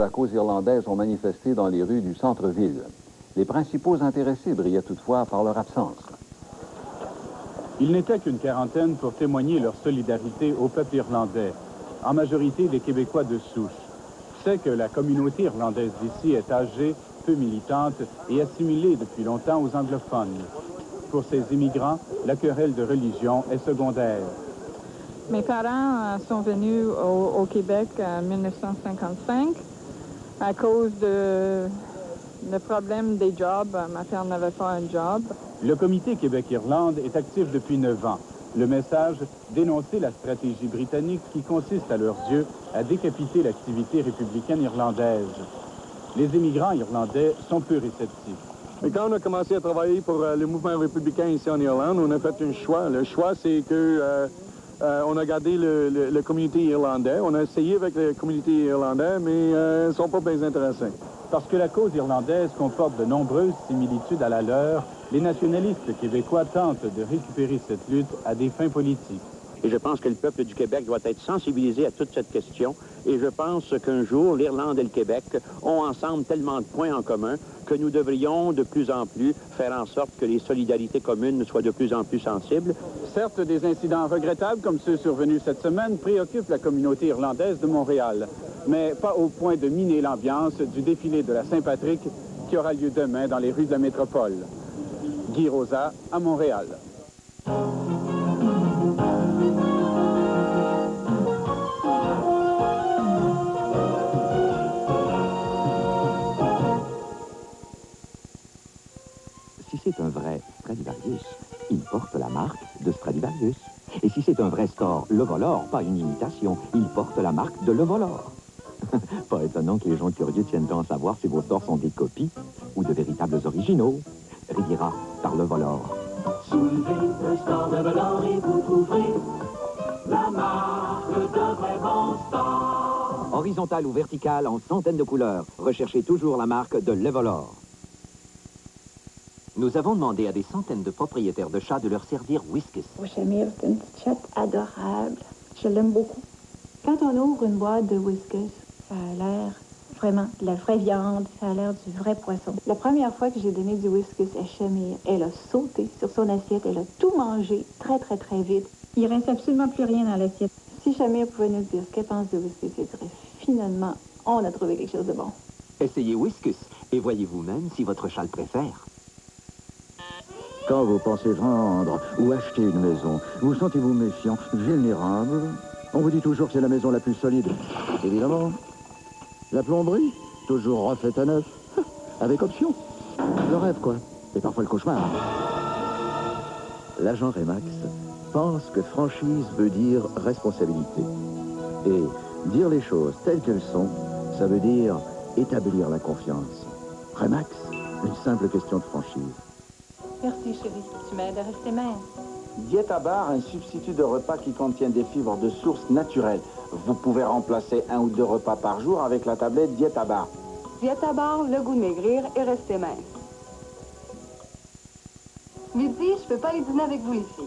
La cause irlandaise ont manifesté dans les rues du centre-ville. Les principaux intéressés brillaient toutefois par leur absence. Ils n'étaient qu'une quarantaine pour témoigner leur solidarité au peuple irlandais, en majorité des Québécois de souche. C'est que la communauté irlandaise d'ici est âgée, peu militante et assimilée depuis longtemps aux anglophones. Pour ces immigrants, la querelle de religion est secondaire. Mes parents sont venus au Québec en 1955 à cause le problème des jobs. Ma femme n'avait pas un job. Le comité Québec-Irlande est actif depuis 9 ans. Le message, dénoncer la stratégie britannique qui consiste à leurs yeux à décapiter l'activité républicaine irlandaise. Les immigrants irlandais sont peu réceptifs. Mais quand on a commencé à travailler pour le mouvement républicain ici en Irlande, on a fait un choix. Le choix, c'est que on a gardé la communauté irlandaise. On a essayé avec la communauté irlandaise, mais ils ne sont pas bien intéressés. Parce que la cause irlandaise comporte de nombreuses similitudes à la leur, les nationalistes québécois tentent de récupérer cette lutte à des fins politiques. Et je pense que le peuple du Québec doit être sensibilisé à toute cette question. Et je pense qu'un jour, l'Irlande et le Québec ont ensemble tellement de points en commun que nous devrions de plus en plus faire en sorte que les solidarités communes soient de plus en plus sensibles. Certes, des incidents regrettables comme ceux survenus cette semaine préoccupent la communauté irlandaise de Montréal, mais pas au point de miner l'ambiance du défilé de la Saint-Patrick qui aura lieu demain dans les rues de la métropole. Guy Rosa, à Montréal. Si c'est un vrai Stradivarius, il porte la marque de Stradivarius. Et si c'est un vrai store Le Volor, pas une imitation, il porte la marque de Le Volor. Pas étonnant que les gens curieux tiennent tant à savoir si vos stores sont des copies ou de véritables originaux. Riviera par Le Volor. Soulevez le store Le Volor et vous trouverez la marque d'un vrai bon store. Horizontale ou verticale en centaines de couleurs, recherchez toujours la marque de Le Volor. Nous avons demandé à des centaines de propriétaires de chats de leur servir Whiskas. Shamir, c'est une petite chatte adorable. Je l'aime beaucoup. Quand on ouvre une boîte de Whiskas, ça a l'air vraiment de la vraie viande, ça a l'air du vrai poisson. La première fois que j'ai donné du Whiskas à Shamir, elle a sauté sur son assiette, elle a tout mangé très, très, très vite. Il reste absolument plus rien dans l'assiette. Si Shamir pouvait nous dire ce qu'elle pense de Whiskas, elle dirait finalement, on a trouvé quelque chose de bon. Essayez Whiskas et voyez vous-même si votre chat le préfère. Quand vous pensez vendre ou acheter une maison, vous sentez-vous méfiant, vulnérable? On vous dit toujours que c'est la maison la plus solide. Évidemment. La plomberie, toujours refaite à neuf, avec option. Le rêve, quoi. Et parfois le cauchemar. L'agent Remax pense que franchise veut dire responsabilité. Et dire les choses telles qu'elles sont, ça veut dire établir la confiance. Remax, une simple question de franchise. Merci, chérie. Tu m'aides à rester mince. Dietabar, un substitut de repas qui contient des fibres de source naturelle. Vous pouvez remplacer 1 ou 2 repas par jour avec la tablette Dietabar. Dietabar, le goût de maigrir et rester mince. Midi, je peux pas aller dîner avec vous, les filles.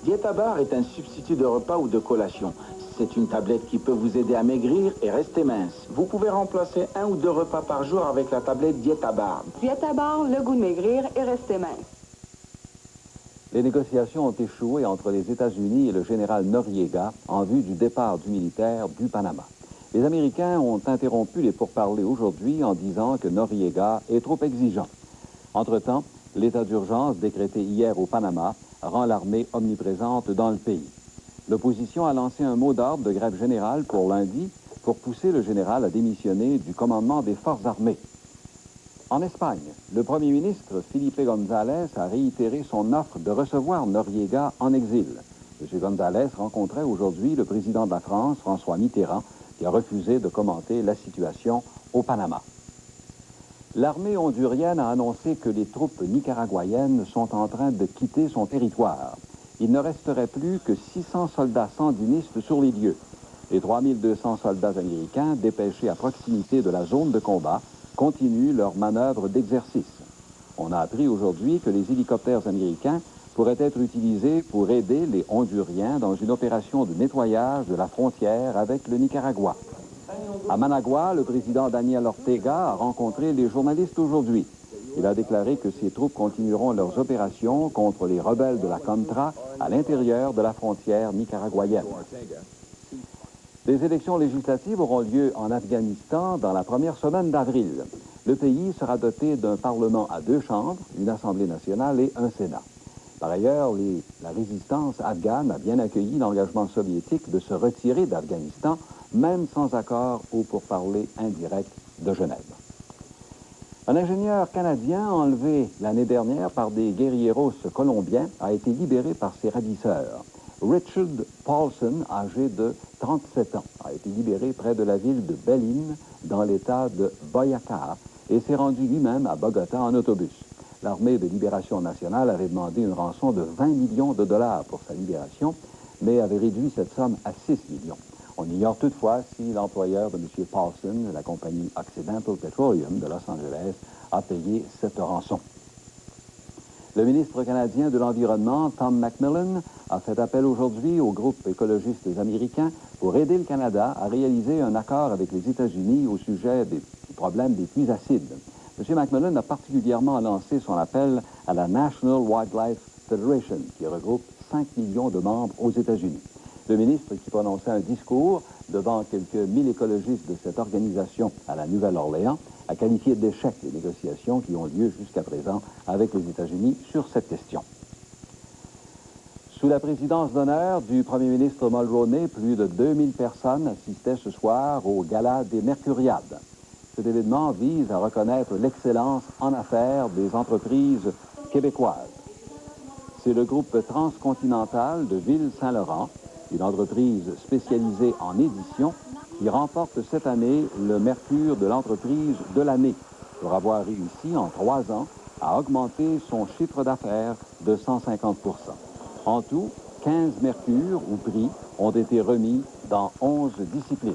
Dietabar est un substitut de repas ou de collation. C'est une tablette qui peut vous aider à maigrir et rester mince. Vous pouvez remplacer 1 ou 2 repas par jour avec la tablette Dietabar. Dietabar, le goût de maigrir et rester mince. Les négociations ont échoué entre les États-Unis et le général Noriega en vue du départ du militaire du Panama. Les Américains ont interrompu les pourparlers aujourd'hui en disant que Noriega est trop exigeant. Entre-temps, l'état d'urgence décrété hier au Panama rend l'armée omniprésente dans le pays. L'opposition a lancé un mot d'ordre de grève générale pour lundi pour pousser le général à démissionner du commandement des forces armées. En Espagne, le premier ministre Felipe González a réitéré son offre de recevoir Noriega en exil. M. González rencontrait aujourd'hui le président de la France, François Mitterrand, qui a refusé de commenter la situation au Panama. L'armée hondurienne a annoncé que les troupes nicaraguayennes sont en train de quitter son territoire. Il ne resterait plus que 600 soldats sandinistes sur les lieux. Les 3200 soldats américains dépêchés à proximité de la zone de combat continuent leur manœuvre d'exercice. On a appris aujourd'hui que les hélicoptères américains pourraient être utilisés pour aider les Honduriens dans une opération de nettoyage de la frontière avec le Nicaragua. À Managua, le président Daniel Ortega a rencontré les journalistes aujourd'hui. Il a déclaré que ses troupes continueront leurs opérations contre les rebelles de la Contra à l'intérieur de la frontière nicaraguayenne. Des élections législatives auront lieu en Afghanistan dans la première semaine d'avril. Le pays sera doté d'un parlement à 2 chambres, une Assemblée nationale et un Sénat. Par ailleurs, la résistance afghane a bien accueilli l'engagement soviétique de se retirer d'Afghanistan, même sans accord ou pourparlers indirects de Genève. Un ingénieur canadien enlevé l'année dernière par des guérilleros colombiens a été libéré par ses ravisseurs. Richard Paulson, âgé de 37 ans, a été libéré près de la ville de Belín, dans l'état de Boyacá, et s'est rendu lui-même à Bogota en autobus. L'armée de libération nationale avait demandé une rançon de 20 millions de dollars pour sa libération, mais avait réduit cette somme à 6 millions. On ignore toutefois si l'employeur de M. Paulson, la compagnie Occidental Petroleum de Los Angeles, a payé cette rançon. Le ministre canadien de l'Environnement, Tom McMillan, a fait appel aujourd'hui aux groupes écologistes américains pour aider le Canada à réaliser un accord avec les États-Unis au sujet du problème des puits acides. M. McMillan a particulièrement lancé son appel à la National Wildlife Federation, qui regroupe 5 millions de membres aux États-Unis. Le ministre, qui prononçait un discours devant quelques 1000 écologistes de cette organisation à la Nouvelle-Orléans, a qualifié d'échec les négociations qui ont lieu jusqu'à présent avec les États-Unis sur cette question. Sous la présidence d'honneur du premier ministre Mulroney, plus de 2000 personnes assistaient ce soir au Gala des Mercuriades. Cet événement vise à reconnaître l'excellence en affaires des entreprises québécoises. C'est le groupe Transcontinental de Ville-Saint-Laurent, une entreprise spécialisée en édition, qui remporte cette année le Mercure de l'entreprise de l'année, pour avoir réussi en 3 ans à augmenter son chiffre d'affaires de 150 %. En tout, 15 Mercures ou prix ont été remis dans 11 disciplines.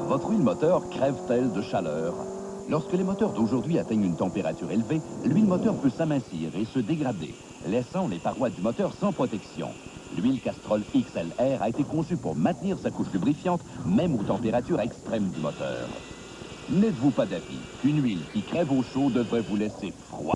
Votre huile moteur crève-t-elle de chaleur? Lorsque les moteurs d'aujourd'hui atteignent une température élevée, l'huile moteur peut s'amincir et se dégrader, laissant les parois du moteur sans protection. L'huile Castrol XLR a été conçue pour maintenir sa couche lubrifiante, même aux températures extrêmes du moteur. N'êtes-vous pas d'avis qu'une huile qui crève au chaud devrait vous laisser froid?